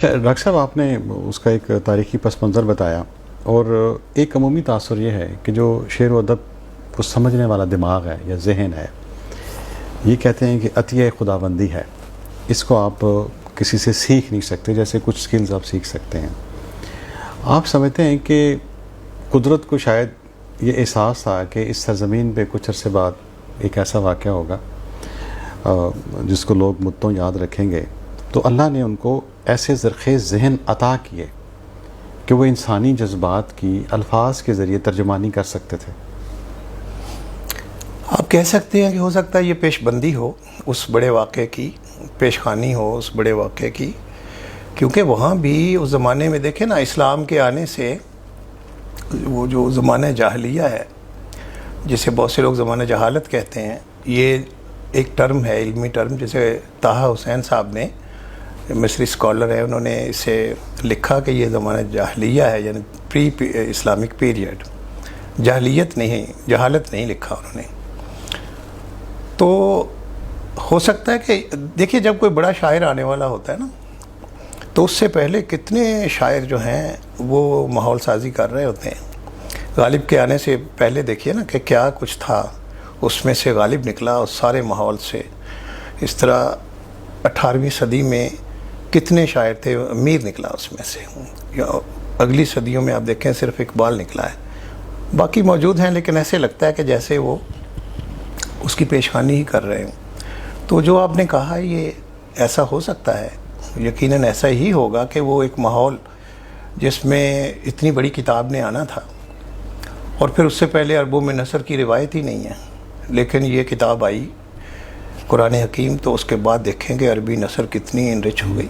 Doctor صاحب آپ نے اس کا ایک تاریخی پس منظر بتایا اور ایک عمومی تاثر یہ ہے کہ جو شعر و ادب کو سمجھنے والا دماغ ہے یا ذہن ہے، یہ کہتے ہیں کہ عطیہ خداوندی ہے، اس کو آپ کسی سے سیکھ نہیں سکتے، جیسے کچھ سکلز آپ سیکھ سکتے ہیں۔ آپ سمجھتے ہیں کہ قدرت کو شاید یہ احساس تھا کہ اس سرزمین پہ کچھ عرصے بعد ایک ایسا واقعہ ہوگا جس کو لوگ مدتوں یاد رکھیں گے، تو اللہ نے ان کو ایسے زرخیز ذہن عطا کیے کہ وہ انسانی جذبات کی الفاظ کے ذریعے ترجمانی کر سکتے تھے۔ آپ کہہ سکتے ہیں کہ ہو سکتا ہے یہ پیش بندی ہو اس بڑے واقعے کی، پیش خانی ہو اس بڑے واقعے کی، کیونکہ وہاں بھی اس زمانے میں دیکھیں نا، اسلام کے آنے سے وہ جو زمانہ جاہلیہ ہے، جسے بہت سے لوگ زمانہ جہالت کہتے ہیں، یہ ایک ٹرم ہے، علمی ٹرم، جسے طٰہٰ حسین صاحب نے، مصری اسکالر ہے، انہوں نے اسے لکھا کہ یہ زمانہ جاہلیہ ہے، یعنی پری اسلامک پیریڈ، جاہلیت نہیں، جہالت نہیں لکھا انہوں نے۔ تو ہو سکتا ہے کہ دیکھیے جب کوئی بڑا شاعر آنے والا ہوتا ہے نا، تو اس سے پہلے کتنے شاعر جو ہیں وہ ماحول سازی کر رہے ہوتے ہیں۔ غالب کے آنے سے پہلے دیکھیے نا کہ کیا کچھ تھا، اس میں سے غالب نکلا اس سارے ماحول سے۔ اس طرح 18ویں صدی میں کتنے شاعر تھے، امیر نکلا اس میں سے، یا اگلی صدیوں میں آپ دیکھیں صرف اقبال نکلا ہے، باقی موجود ہیں، لیکن ایسے لگتا ہے کہ جیسے وہ اس کی پیشخانی ہی کر رہے ہوں۔ تو جو آپ نے کہا یہ ایسا ہو سکتا ہے، یقیناً ایسا ہی ہوگا کہ وہ ایک ماحول جس میں اتنی بڑی کتاب نے آنا تھا، اور پھر اس سے پہلے عربوں میں نثر کی روایت ہی نہیں ہے، لیکن یہ کتاب آئی قرآن حکیم، تو اس کے بعد دیکھیں کہ عربی نثر کتنی انرچ ہو گئی۔